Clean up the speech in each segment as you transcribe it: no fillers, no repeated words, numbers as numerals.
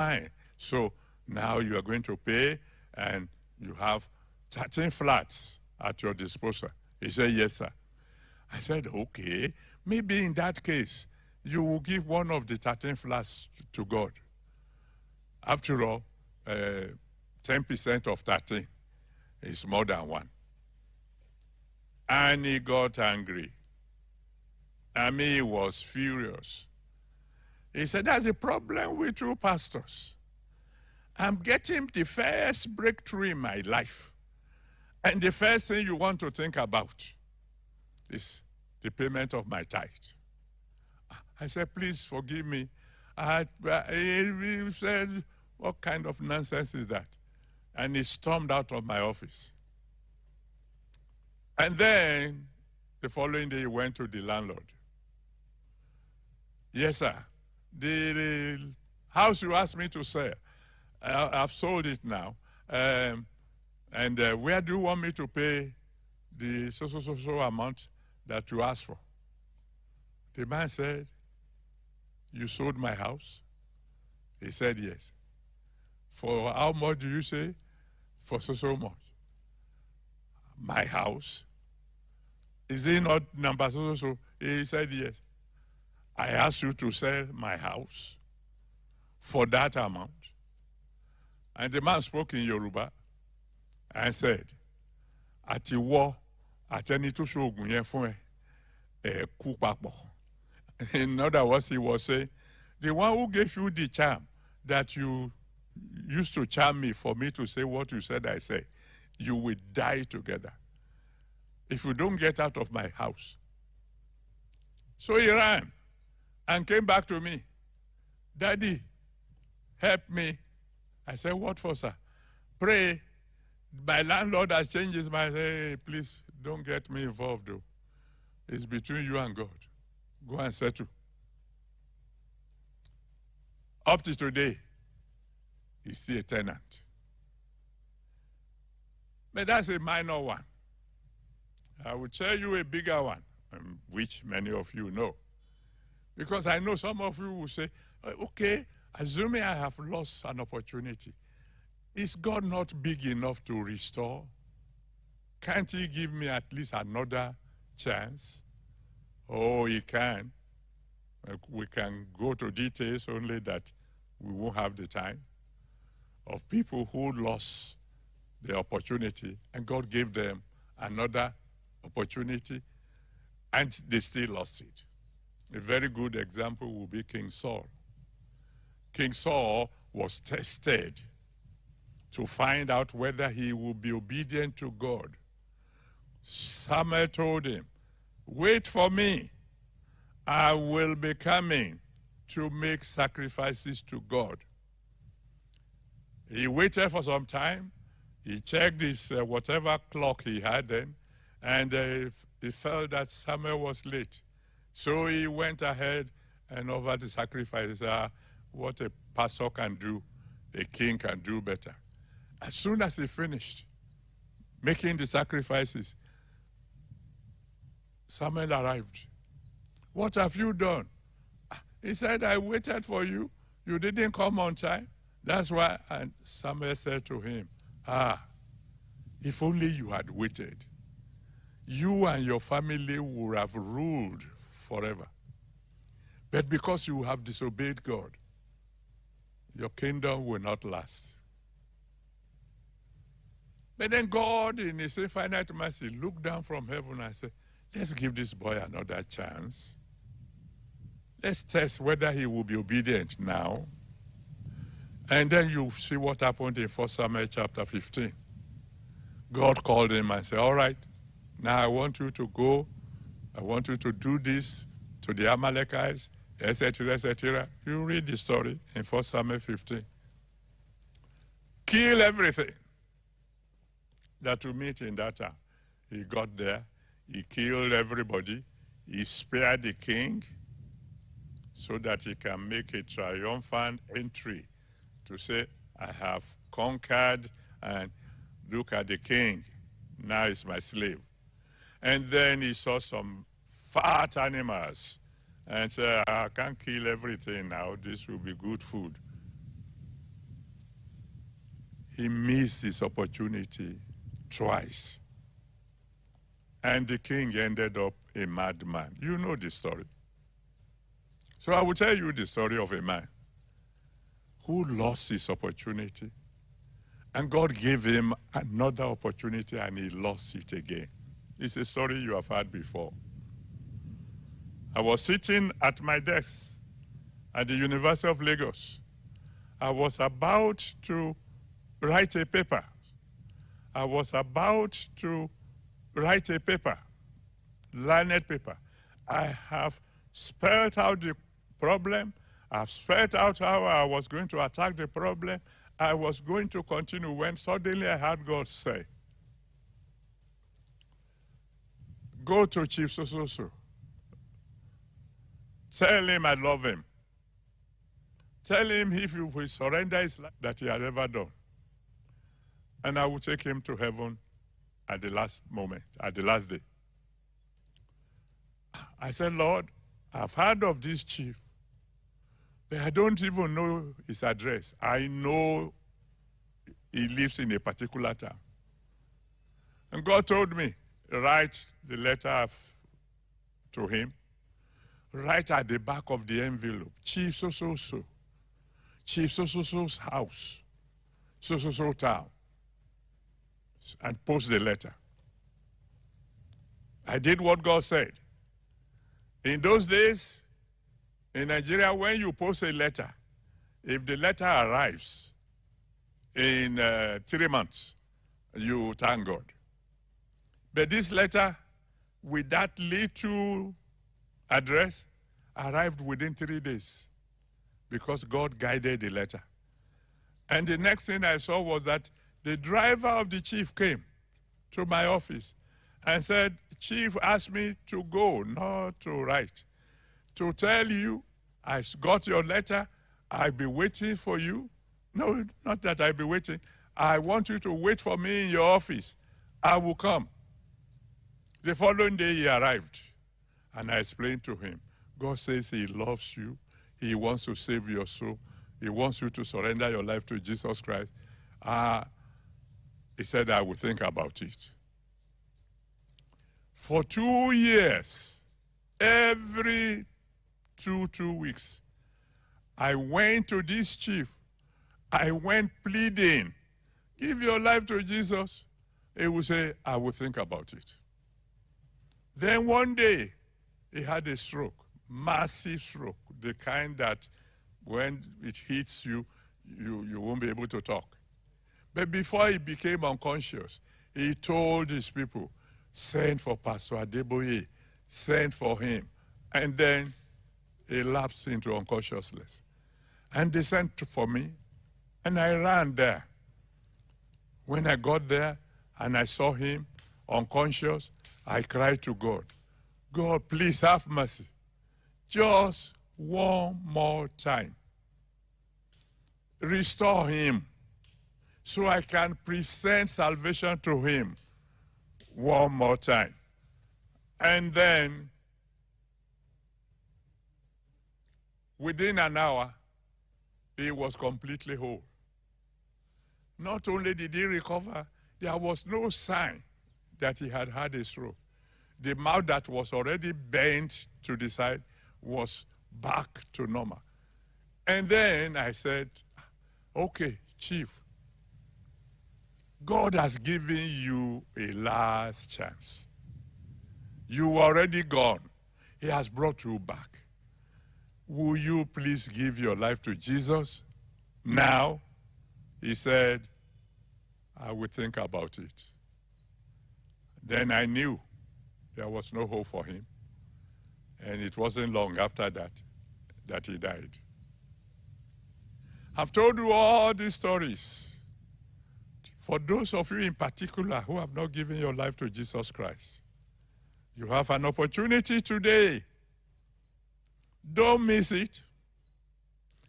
fine. So now you are going to pay, and you have 13 flats at your disposal. He said, yes, sir. I said, okay, maybe in that case, you will give one of the 13 flats to God. After all, 10% of 13 is more than one. And he got angry. I mean, he was furious. He said, that's a problem with you pastors. I'm getting the first breakthrough in my life. And the first thing you want to think about is the payment of my tithe. I said, please forgive me. He said, what kind of nonsense is that? And he stormed out of my office. And then the following day he went to the landlord. Yes, sir. The house you asked me to sell, I've sold it now. And where do you want me to pay the so amount that you asked for? The man said, you sold my house? He said, yes. For how much do you say? For so much. My house? Is it not number so? He said, yes. I asked you to sell my house for that amount. And the man spoke in Yoruba and said, Àti wọ́ àtẹni tó ṣoògùn yẹn fún ẹ kú papọ̀. In other words, he was saying, the one who gave you the charm that you used to charm me for me to say what you said I say, you will die together if you don't get out of my house. So he ran and came back to me. Daddy, help me. I said, what for, sir? Pray. My landlord has changed his mind. Hey, please, don't get me involved, though. It's between you and God. Go and settle. Up to today, he's still a tenant. But that's a minor one. I will tell you a bigger one, which many of you know. Because I know some of you will say, okay, assuming I have lost an opportunity, is God not big enough to restore? Can't he give me at least another chance? Oh, he can. We can go to details, only that we won't have the time, of people who lost the opportunity and God gave them another opportunity and they still lost it. A very good example will be King Saul. King Saul was tested to find out whether he would be obedient to God. Samuel told him, wait for me. I will be coming to make sacrifices to God. He waited for some time. He checked his whatever clock he had then, and he felt that Samuel was late. So he went ahead and offered the sacrifices. What a pastor can do, a king can do better. As soon as he finished making the sacrifices, Samuel arrived. What have you done? He said, I waited for you. You didn't come on time. That's why. And Samuel said to him, if only you had waited, you and your family would have ruled forever. But because you have disobeyed God, your kingdom will not last. But then God, in his infinite mercy, looked down from heaven and said, let's give this boy another chance. Let's test whether he will be obedient now. And then you see what happened in 1 Samuel chapter 15. God called him and said, all right, now I want you to go. I want you to do this to the Amalekites, etc., etc. You read the story in 1 Samuel 15. Kill everything that you meet in that town. He got there. He killed everybody. He spared the king so that he can make a triumphant entry to say, I have conquered, and look at the king. Now he's my slave. And then he saw some fat animals and said, I can't kill everything now. This will be good food. he missed his opportunity twice. And the king ended up a madman. You know the story. So I will tell you the story of a man who lost his opportunity. And God gave him another opportunity and he lost it again. It's a story you have heard before. I was sitting at my desk at the University of Lagos. I was about to write a paper. I was about to write a paper, learned paper. I have spelled out the problem. I've spelled out how I was going to attack the problem. I was going to continue when suddenly I heard God say, go to Chief so-so-so. Tell him I love him. Tell him if he will surrender his life that he had ever done. And I will take him to heaven at the last moment, at the last day. I said, Lord, I've heard of this chief, but I don't even know his address. I know he lives in a particular town. And God told me, write the letter to him, write at the back of the envelope, Chief so-so-so, Chief so-so-so's house, so-so-so town, and post the letter. I did what God said. In those days, in Nigeria, when you post a letter, if the letter arrives in 3 months, you thank God. But this letter, with that little address, arrived within 3 days because God guided the letter. And the next thing I saw was that the driver of the chief came to my office and said, Chief asked me to go, not to write, to tell you I got your letter, I'll be waiting for you. No, not that I'll be waiting. I want you to wait for me in your office. I will come. The following day he arrived, and I explained to him, God says he loves you. He wants to save your soul. He wants you to surrender your life to Jesus Christ. He said, I will think about it. For 2 years, every two weeks, I went to this chief. I went pleading, give your life to Jesus. He would say, I will think about it. Then one day, he had a stroke, massive stroke, the kind that when it hits you, you won't be able to talk. But before he became unconscious, he told his people, send for Pastor Adeboye, send for him. And then he lapsed into unconsciousness. And they sent for me, and I ran there. When I got there and I saw him unconscious, I cried to God, God, please have mercy. Just one more time. Restore him so I can present salvation to him one more time. And then, within an hour, he was completely whole. Not only did he recover, there was no sign that he had had a stroke. The mouth that was already bent to the side was back to normal. And then I said, okay, Chief, God has given you a last chance. You were already gone. He has brought you back. Will you please give your life to Jesus now? He said, I will think about it. Then I knew there was no hope for him. And it wasn't long after that he died. I've told you all these stories for those of you in particular who have not given your life to Jesus Christ. You have an opportunity today. Don't miss it.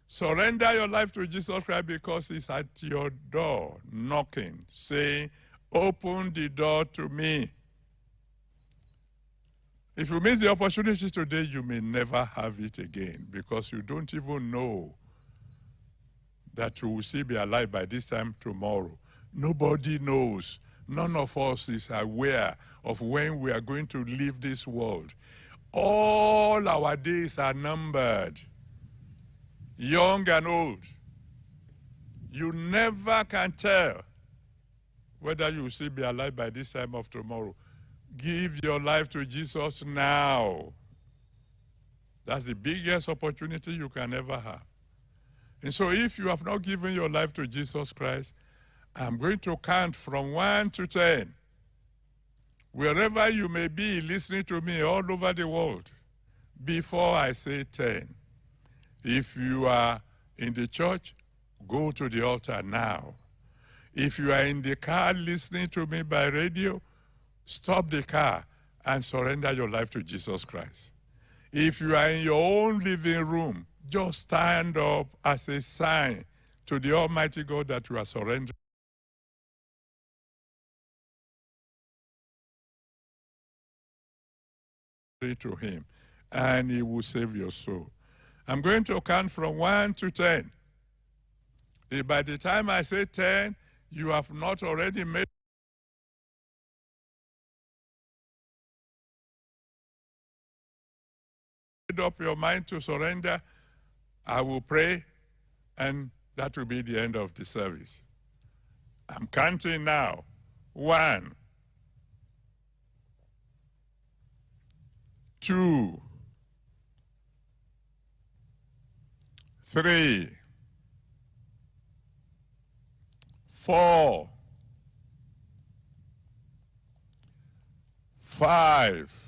Surrender your life to Jesus Christ because he's at your door knocking, saying, open the door to me. If you miss the opportunity today, you may never have it again because you don't even know that we will still be alive by this time tomorrow. Nobody knows. None of us is aware of when we are going to leave this world. All our days are numbered, young and old. You never can tell whether you will still be alive by this time of tomorrow. Give your life to Jesus now. That's the biggest opportunity you can ever have. And so if you have not given your life to Jesus Christ, I'm going to count from 1 to 10. Wherever you may be listening to me all over the world, before I say 10. If you are in the church, go to the altar now. If you are in the car listening to me by radio, stop the car and surrender your life to Jesus Christ. If you are in your own living room, just stand up as a sign to the Almighty God that you are surrendering to Him, and He will save your soul. I'm going to count from 1 to 10. If by the time I say 10, you have not already made up your mind to surrender, I will pray, and that will be the end of the service. I'm counting now. 1, 2, 3, 4, 5,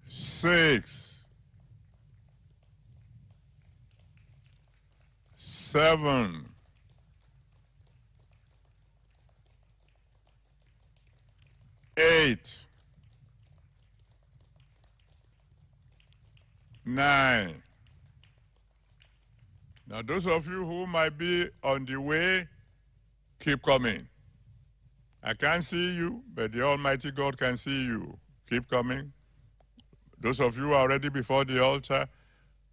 6, 7, 8, 9. Now, those of you who might be on the way, keep coming. I can't see you, but the Almighty God can see you. Keep coming. Those of you who are already before the altar,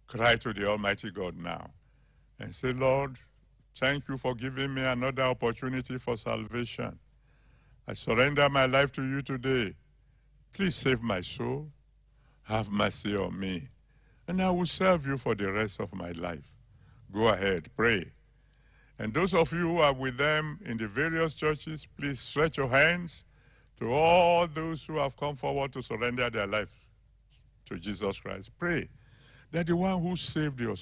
cry to the Almighty God now and say, Lord, thank you for giving me another opportunity for salvation. I surrender my life to you today. Please save my soul. Have mercy on me. And I will serve you for the rest of my life. Go ahead, pray. And those of you who are with them in the various churches, please stretch your hands to all those who have come forward to surrender their life to Jesus Christ. Pray that the one who saved your soul